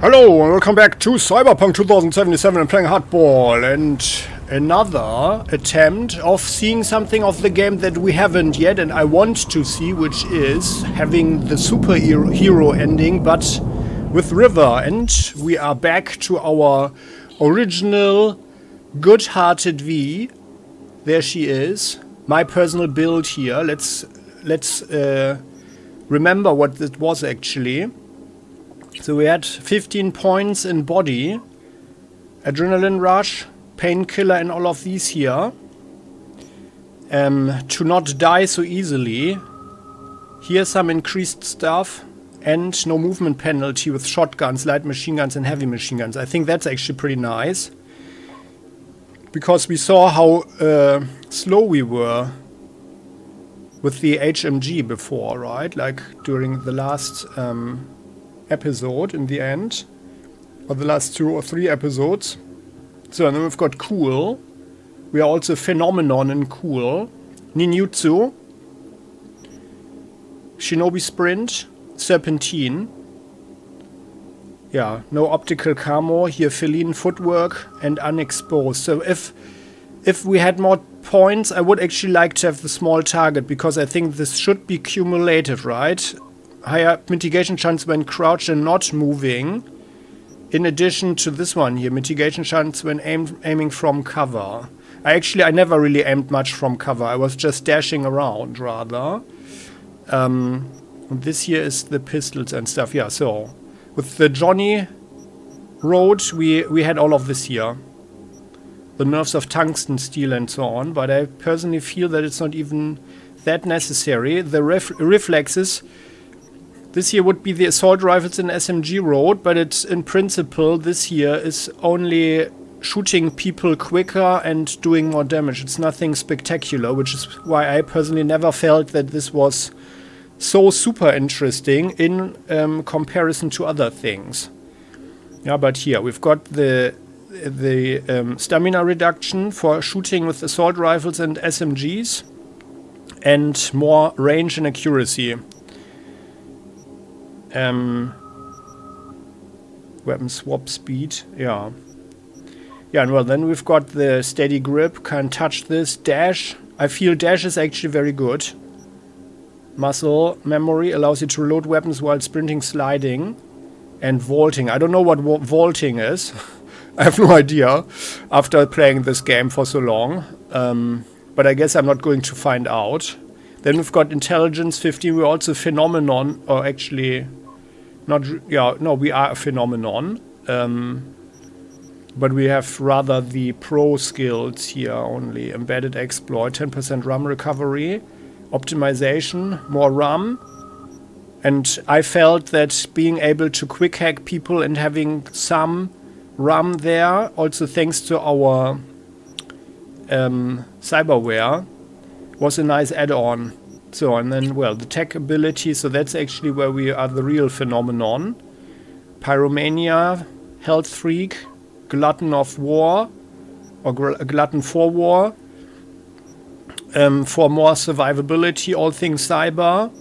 Hello and welcome back to Cyberpunk 2077 and playing Hardball, and another attempt of seeing something of the game that we haven't yet and I want to see, which is having the superhero ending but with River. And we are back to our original good-hearted V. There she is, my personal build here. Let's remember what it was actually. So we had 15 points in body, adrenaline rush, painkiller and all of these here. To not die so easily. Here's some increased stuff and no movement penalty with shotguns, light machine guns and heavy machine guns. I think that's actually pretty nice. Because we saw how slow we were with the HMG before, right? Like during the last episode in the end, or the last 2 or 3 episodes. So and then we've got cool. We are also phenomenon in cool. Ninjutsu, shinobi sprint, serpentine. Yeah, no optical camo here, feline footwork and unexposed. So if we had more points, I would actually like to have the small target, because I think this should be cumulative, right? Higher mitigation chance when crouched and not moving. In addition to this one here, mitigation chance when aiming from cover. I never really aimed much from cover. I was just dashing around rather. And this here is the pistols and stuff. Yeah, so with the Johnny Road, we had all of this here. The nerves of tungsten steel and so on. But I personally feel that it's not even that necessary. The reflexes. This here would be the assault rifles in SMG Road, but it's in principle this here is only shooting people quicker and doing more damage. It's nothing spectacular, which is why I personally never felt that this was so super interesting in comparison to other things. Yeah, but here we've got the stamina reduction for shooting with assault rifles and SMGs, and more range and accuracy. Weapon swap speed, yeah. Yeah, and well, then we've got the steady grip, can't touch this. Dash, I feel dash is actually very good. Muscle memory allows you to reload weapons while sprinting, sliding, and vaulting. I don't know what vaulting is. I have no idea after playing this game for so long. But I guess I'm not going to find out. Then we've got intelligence 15. We're also phenomenon, or actually... we are a phenomenon, but we have rather the pro skills here only. Embedded exploit, 10% RAM recovery, optimization, more RAM, and I felt that being able to quick hack people and having some RAM there, also thanks to our cyberware, was a nice add-on. So, and then, well, the tech ability, so that's actually where we are the real phenomenon. Pyromania, health freak, glutton of war, or glutton for war. For more survivability, all things cyber.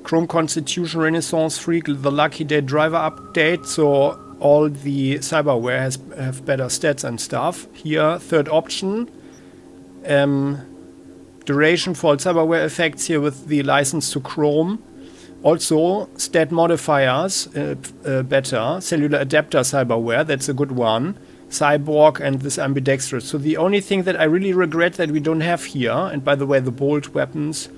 Chrome Constitution, Renaissance freak, the Lucky Day driver update, so all the cyberware have better stats and stuff. Here, third option. Duration for all cyberware effects here with the license to Chrome. Also, stat modifiers, better. Cellular adapter cyberware, that's a good one. Cyborg and this ambidextrous. So the only thing that I really regret that we don't have here, and by the way, the bolt weapons,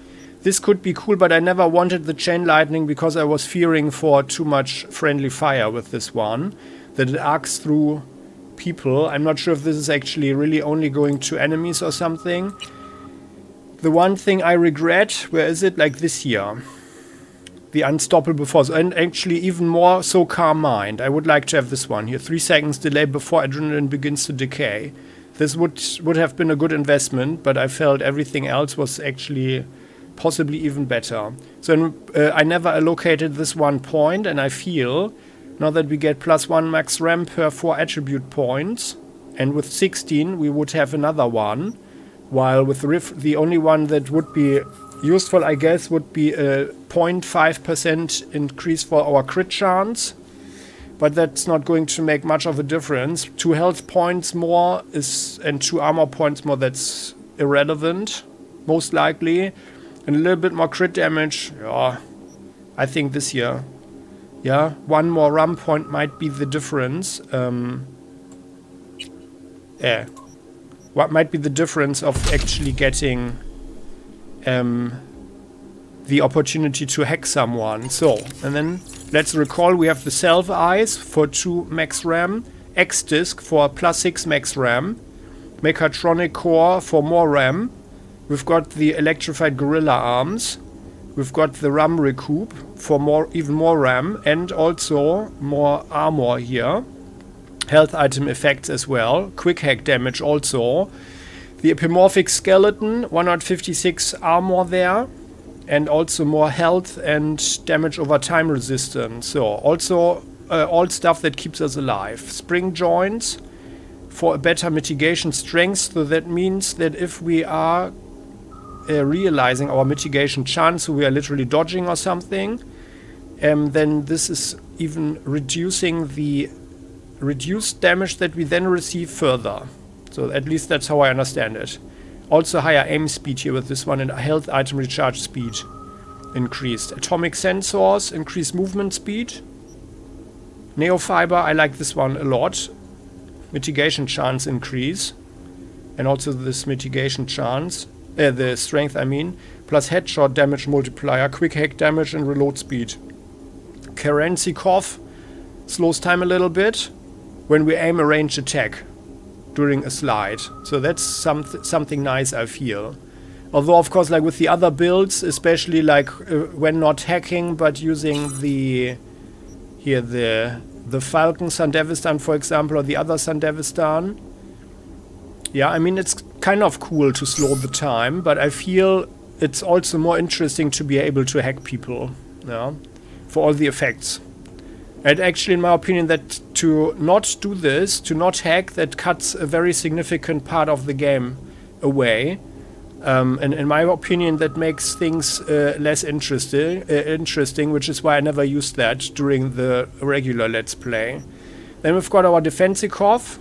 this could be cool, but I never wanted the chain lightning because I was fearing for too much friendly fire with this one, that it arcs through people. I'm not sure if this is actually really only going to enemies or something. The one thing I regret, where is it? Like this here. The unstoppable force. And actually even more so calm mind. I would like to have this one here. 3 seconds delay before adrenaline begins to decay. This would have been a good investment, but I felt everything else was actually possibly even better. So I never allocated this 1 point, and I feel now that we get +1 max RAM per 4 attribute points, and with 16 we would have another one. While with the only one that would be useful, I guess, would be a 0.5% increase for our crit chance. but that's not going to make much of a difference. 2 health points more and 2 armor points more, that's irrelevant, most likely. And a little bit more crit damage, yeah, I think this here. Yeah, 1 more ram point might be the difference. Yeah. What might be the difference of actually getting the opportunity to hack someone. So, and then let's recall we have the Self Eyes for 2 max RAM, X-Disc for +6 max RAM, Mechatronic Core for more RAM. We've got the Electrified Gorilla Arms. We've got the RAM Recoup for even more RAM, and also more armor here. Health item effects as well. Quick hack damage also. The Epimorphic Skeleton, 156 armor there. And also more health and damage over time resistance. So also all stuff that keeps us alive. Spring joints for a better mitigation strength. So that means that if we are realizing our mitigation chance, so we are literally dodging or something, then this is even reducing the reduced damage that we then receive further. So at least that's how I understand it. Also higher aim speed here with this one, and health item recharge speed increased. Atomic sensors, increased movement speed. Neofiber, I like this one a lot. Mitigation chance increase. And also this mitigation chance, the strength I mean, plus headshot damage multiplier, quick hack damage and reload speed. Currency Cough slows time a little bit when we aim a ranged attack during a slide. So that's something nice, I feel. Although, of course, like with the other builds, especially like when not hacking, but using the Falcon Sandevistan, for example, or the other Sandevistan. Yeah, I mean, it's kind of cool to slow the time, but I feel it's also more interesting to be able to hack people, yeah, for all the effects. And actually, in my opinion, that to not do this, to not hack, that cuts a very significant part of the game away. And in my opinion, that makes things less interesting, which is why I never used that during the regular Let's Play. Then we've got our Defensikov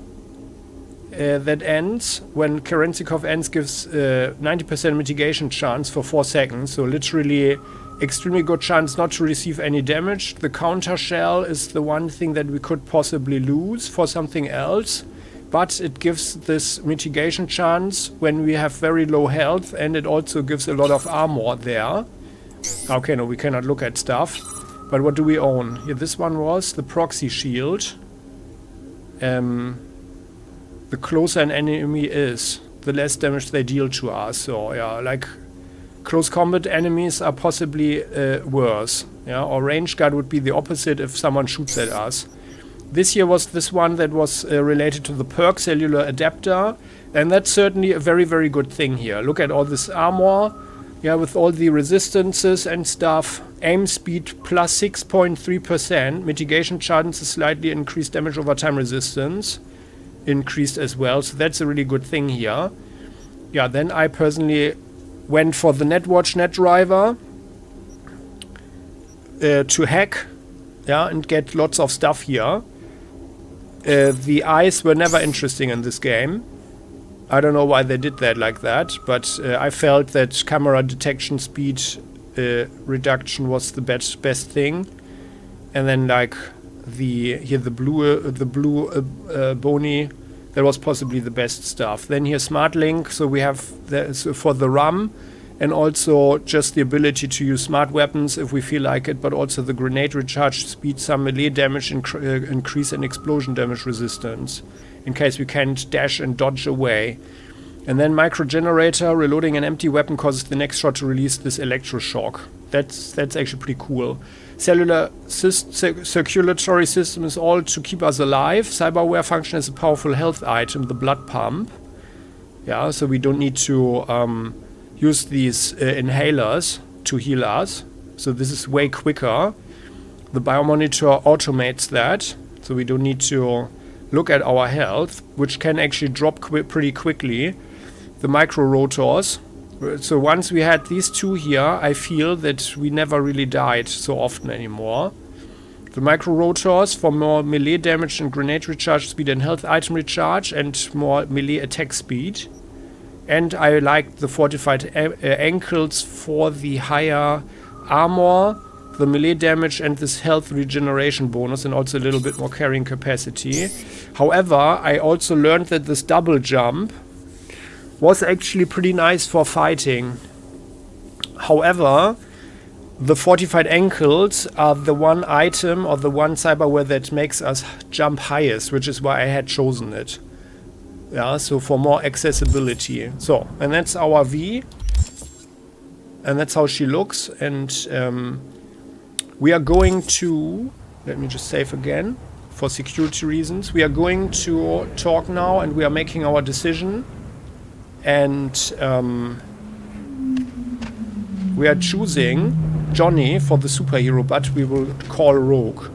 that ends. When Kerensikov ends, gives 90% mitigation chance for 4 seconds. So literally extremely good chance not to receive any damage. The counter shell is the one thing that we could possibly lose for something else, but it gives this mitigation chance when we have very low health, and it also gives a lot of armor there. Okay, no, we cannot look at stuff. But what do we own? Here, this one was the proxy shield. The closer an enemy is, the less damage they deal to us. So yeah, like close combat enemies are possibly worse. Yeah, or range guard would be the opposite if someone shoots at us. This here was this one that was related to the perk cellular adapter, and that's certainly a very, very good thing here. Look at all this armor, yeah, with all the resistances and stuff. Aim speed plus 6.3%, mitigation chances slightly increased, damage over time resistance increased as well, so that's a really good thing here. Yeah, then I personally went for the Netwatch Net Driver to hack, yeah, and get lots of stuff here. The eyes were never interesting in this game. I don't know why they did that like that, but I felt that camera detection speed reduction was the best thing. And then like the blue bony, that was possibly the best stuff. Then here Smart Link, so we have for the RAM, and also just the ability to use smart weapons if we feel like it, but also the grenade recharge speed, some melee damage increase, and explosion damage resistance in case we can't dash and dodge away. And then micro generator, reloading an empty weapon causes the next shot to release this electroshock. That's actually pretty cool. Cellular circulatory system is all to keep us alive. Cyberware function is a powerful health item, the blood pump. Yeah, so we don't need to use these inhalers to heal us. So this is way quicker. The biomonitor automates that, so we don't need to look at our health, which can actually drop pretty quickly. The micro rotors. So once we had these two here, I feel that we never really died so often anymore. The micro rotors for more melee damage and grenade recharge speed and health item recharge and more melee attack speed. And I like the fortified ankles for the higher armor, the melee damage and this health regeneration bonus, and also a little bit more carrying capacity. However, I also learned that this double jump was actually pretty nice for fighting. However, the fortified ankles are the one item or the one cyberware that makes us jump highest, which is why I had chosen it. Yeah, so for more accessibility. So, and that's our V. And that's how she looks. And we are going to... Let me just save again for security reasons. We are going to talk now and we are making our decision. And we are choosing Johnny for the superhero, but we will call Rogue.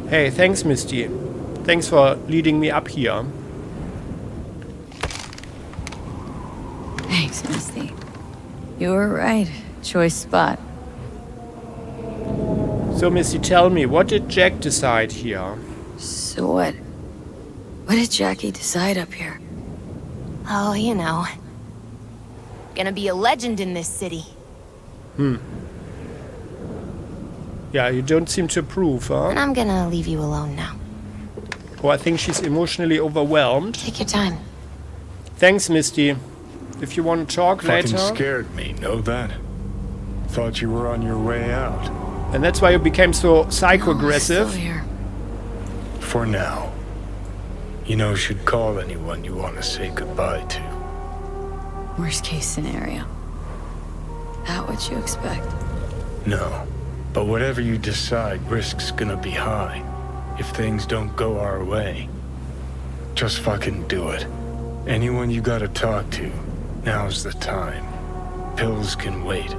Hey, thanks, Misty. Thanks for leading me up here. Thanks, Misty. You were right. Choice spot. So, Misty, tell me, what did Jack decide here? So what? What did Jackie decide up here? Oh, you know. Gonna be a legend in this city. Yeah, you don't seem to approve, huh? And I'm gonna leave you alone now. Oh, I think she's emotionally overwhelmed. Take your time. Thanks, Misty. If you want to talk later. Fucking scared me, know that? Thought you were on your way out. And that's why you became so psycho-aggressive. Still here. For now. You know, should call anyone you want to say goodbye to. Worst case scenario. That what you expect? No. But whatever you decide, risk's gonna be high. If things don't go our way. Just fucking do it. Anyone you gotta talk to, now's the time. Pills can wait.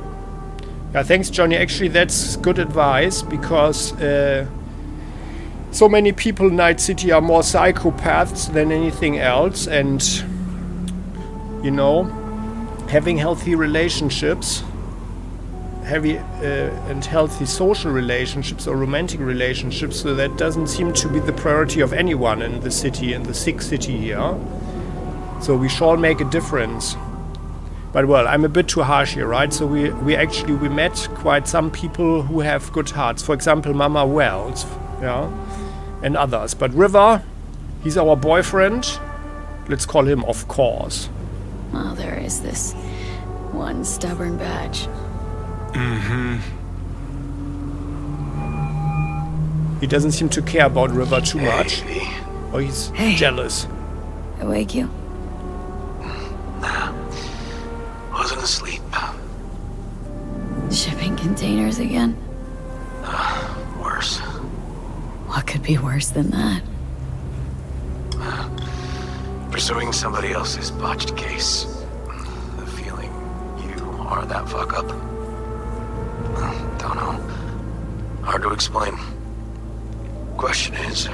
Yeah, thanks, Johnny. Actually, that's good advice, because so many people in Night City are more psychopaths than anything else, and, you know, having healthy relationships, and healthy social relationships or romantic relationships, so that doesn't seem to be the priority of anyone in the city, in the sick city here. So we shall make a difference. But well, I'm a bit too harsh here, right? So we met quite some people who have good hearts. For example, Mama Wells, yeah, and others. But River, he's our boyfriend. Let's call him, of course. Well, there is this one stubborn batch. He doesn't seem to care about River too much. Or he's jealous. I wake you? Nah. Wasn't asleep. Shipping containers again? Worse. What could be worse than that? Pursuing somebody else's botched case. The feeling you are that fuck up. Don't know. Hard to explain. Question is,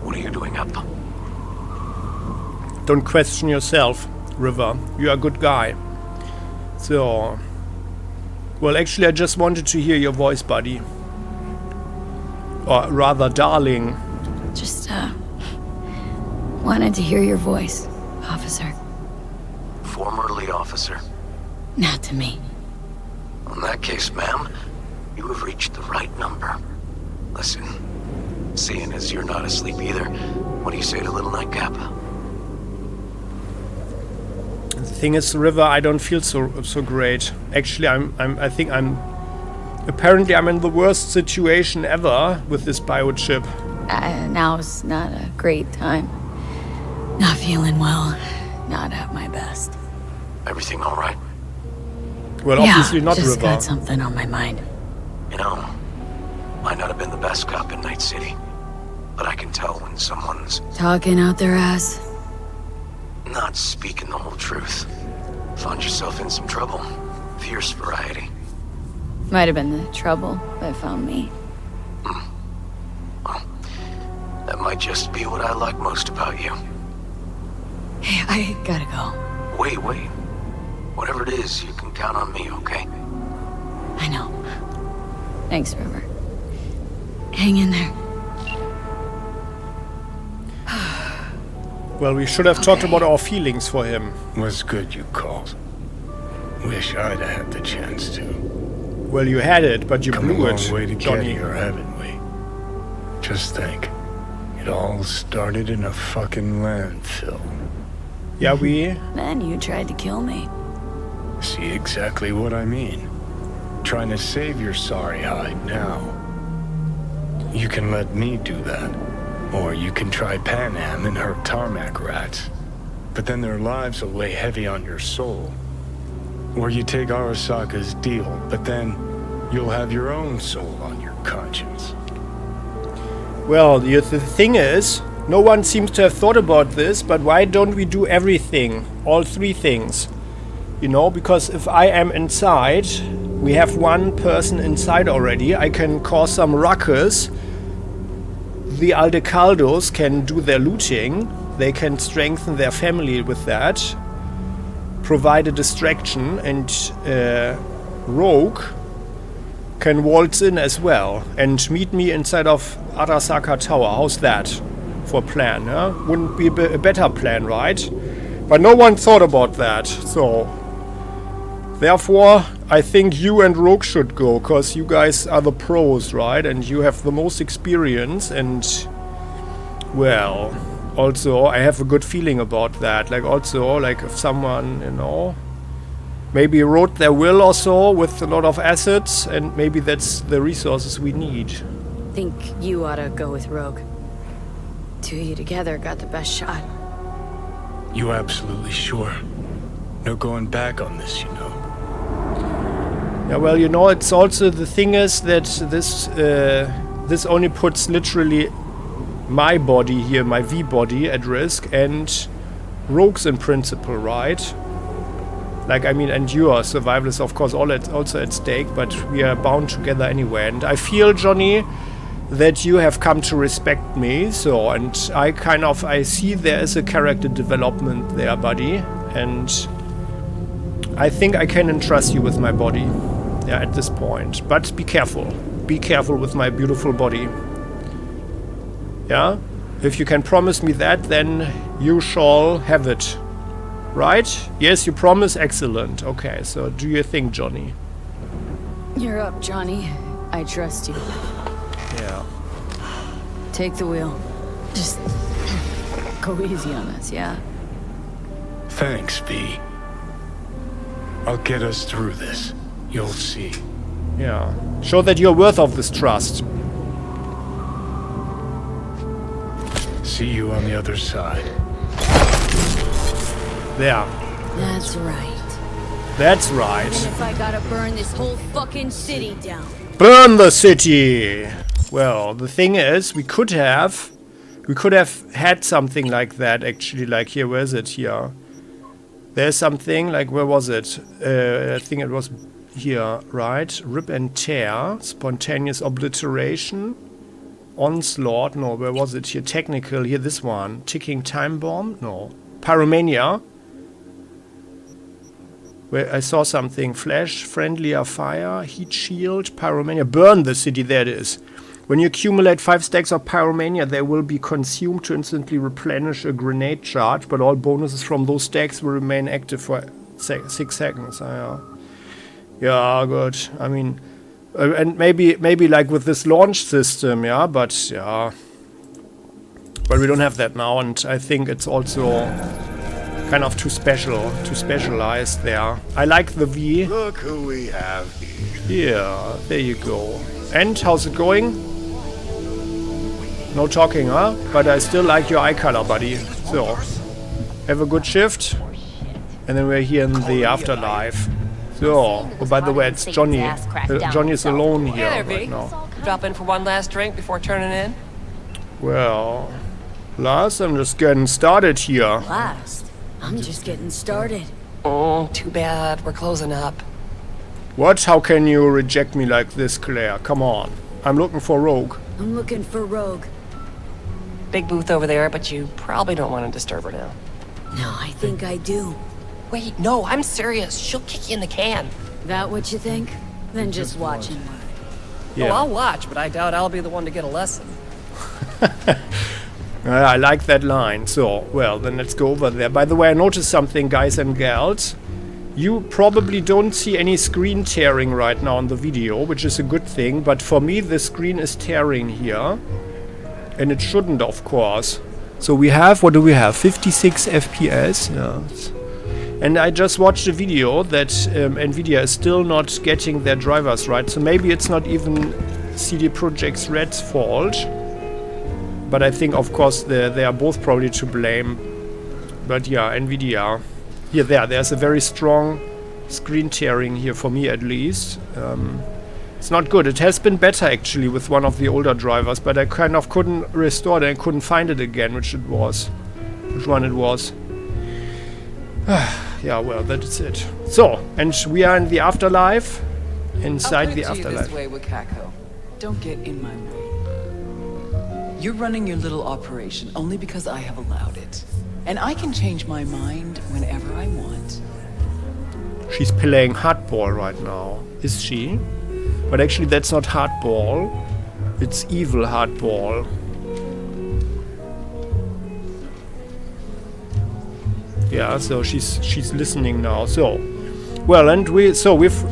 what are you doing up? Don't question yourself, River. You're a good guy. So... Well, actually, I just wanted to hear your voice, buddy. Or rather, darling. Just, wanted to hear your voice, officer. Formerly officer. Not to me. In that case, ma'am, you have reached the right number. Listen, seeing as you're not asleep either, what do you say to little nightcap? The thing is, River, I don't feel so great. Actually, apparently I'm in the worst situation ever with this biochip. Now's not a great time. Not feeling well. Not at my best. Everything all right? Well, obviously not, just River. got something on my mind. You know, might not have been the best cop in Night City, but I can tell when someone's Talking out their ass. not speaking the whole truth. Found yourself in some trouble. Fierce variety. Might have been the trouble that found me. Well, that might just be what I like most about you. Hey, I gotta go. Wait. Whatever it is, you can count on me, okay? I know. Thanks, River. Hang in there. Well, we should have talked about our feelings for him. Was good you called. Wish I'd had the chance to. Well, you had it, but you Come a blew long it, way to get Johnny. here, haven't we? Just think. It all started in a fucking landfill. Yeah, we... Then you tried to kill me. See exactly what I mean? Trying to save your sorry hide now. You can let me do that. Or you can try Panam and her tarmac rats. But then their lives will weigh heavy on your soul. Or you take Arasaka's deal, but then you'll have your own soul on your conscience. Well, the thing is, no one seems to have thought about this, but why don't we do everything? All three things. You know, because if I am inside, we have one person inside already, I can cause some ruckus. The Aldecaldos can do their looting, they can strengthen their family with that, provide a distraction, and Rogue can waltz in as well and meet me inside of Arasaka Tower. How's that for a plan? Huh? Wouldn't be a better plan, right? But no one thought about that, so therefore I think you and Rogue should go, because you guys are the pros, right? And you have the most experience, and well, also I have a good feeling about that. Like also, like if someone, you know, maybe wrote their will or so with a lot of assets, and maybe that's the resources we need. Think you ought to go with Rogue. Two of you together got the best shot. You absolutely sure? No going back on this, you know. Yeah, well, you know, it's also the thing is that this only puts literally my body here, my V body, at risk, and Rogue's in principle, right? Like, I mean, and your survival is of course also at stake, but we are bound together anyway. And I feel, Johnny, that you have come to respect me, so, and I see there is a character development there, buddy, and I think I can entrust you with my body. Yeah, at this point. But be careful. Be careful with my beautiful body. Yeah? If you can promise me that, then you shall have it. Right? Yes, you promise? Excellent. Okay, so do your thing, Johnny. You're up, Johnny. I trust you. Yeah. Take the wheel. Just go easy on us, yeah? Thanks, V. I'll get us through this. You'll see. Yeah. Show that you're worth of this trust. See you on the other side. There. That's right. That's right. And if I gotta burn this whole fucking city down. Burn the city! Well, the thing is, we could have had something like that, actually. Like, here, where is it? Here. There's something, like, where was it? I think it was here, right? Rip and tear, spontaneous obliteration, onslaught, no, where was it? Here, technical, here, this one. Ticking time bomb, no. Pyromania. Where I saw something, flash, friendlier fire, heat shield, pyromania, burn the city, there it is. When you accumulate 5 stacks of pyromania, they will be consumed to instantly replenish a grenade charge, but all bonuses from those stacks will remain active for 6 seconds. Yeah, good. I mean, and maybe like with this launch system, yeah, but yeah. But we don't have that now, and I think it's also kind of too specialized there. I like the V. Look who we have here. Yeah, there you go. And how's it going? No talking, huh? But I still like your eye color, buddy. So, have a good shift. And then we're here in the afterlife. So, oh, by the way, it's Johnny. Johnny's alone here right now. Drop in for one last drink before turning in? Well, Lars, I'm just getting started here. Last. I'm just getting started. Oh, too bad. We're closing up. What? How can you reject me like this, Claire? Come on. I'm looking for Rogue. I'm looking for Rogue. Big booth over there, but you probably don't want to disturb her now. No, I think I do. Wait, no, I'm serious. She'll kick you in the can. That what you think? Then just watch and learn. Yeah. Oh, I'll watch, but I doubt I'll be the one to get a lesson. I like that line. So, well, then let's go over there. By the way, I noticed something, guys and gals. You probably don't see any screen tearing right now on the video, which is a good thing. But for me, the screen is tearing here. And it shouldn't, of course. So we have, what do we have? 56 FPS. Yeah. And I just watched a video that Nvidia is still not getting their drivers right. So maybe it's not even CD Projekt Red's fault. But I think, of course, they are both probably to blame. But yeah, Nvidia. Here, there's a very strong screen tearing here, for me at least. It's not good. It has been better, actually, with one of the older drivers. But I kind of couldn't restore it and couldn't find it again, which one it was. Yeah, well, that's it. So, and we are in the afterlife. Inside the afterlife. This way, Wakako. Don't get in my way. You're running your little operation only because I have allowed it. And I can change my mind whenever I want. She's playing hardball right now. Is she? But actually that's not hardball. It's evil hardball. Yeah, so she's listening now. So, well, and we've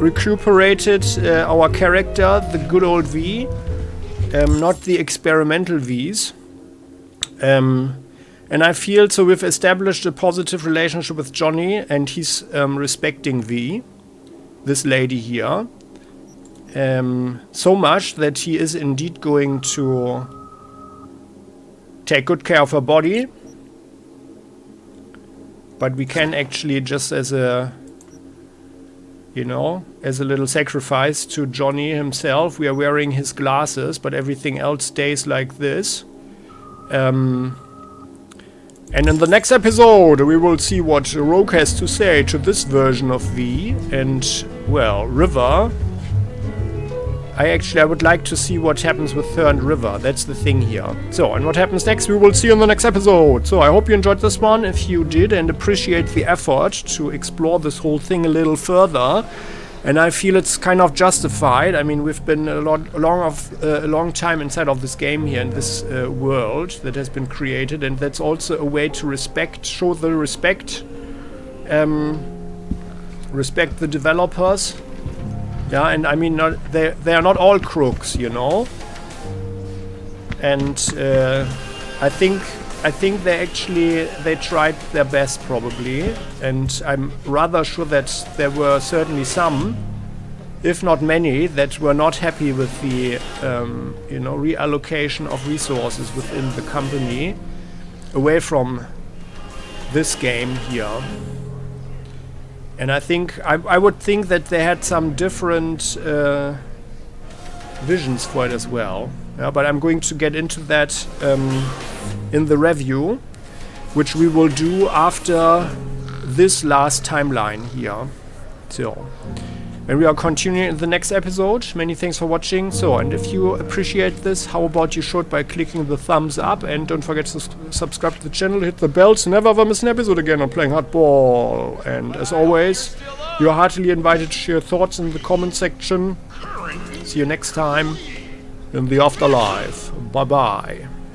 recuperated our character, the good old V, not the experimental Vs. And I feel so we've established a positive relationship with Johnny, and he's respecting V, this lady here, so much that he is indeed going to take good care of her body. But we can actually, just as a, as a little sacrifice to Johnny himself, we are wearing his glasses, but everything else stays like this. And in the next episode, we will see what Rogue has to say to this version of V. And, well, River. I would like to see what happens with her and River. That's the thing here. So, and what happens next, we will see in the next episode. So, I hope you enjoyed this one. If you did, and appreciate the effort to explore this whole thing a little further. And I feel it's kind of justified. I mean, we've been a long time inside of this game here, in this world that has been created, and that's also a way to show the respect the developers. Yeah, and I mean, they are not all crooks, And I think they tried their best, probably, and I'm rather sure that there were certainly some, if not many, that were not happy with the reallocation of resources within the company away from this game here. And I think I would think that they had some different visions for it as well. Yeah, but I'm going to get into that in the review, which we will do after this last timeline here. So, and we are continuing in the next episode. Many thanks for watching. So, and if you appreciate this, how about you show it by clicking the thumbs up, and don't forget to subscribe to the channel, hit the bell to never ever miss an episode again on Playing Hardball. And as always, you are heartily invited to share thoughts in the comment section. See you next time in the afterlife. Bye bye.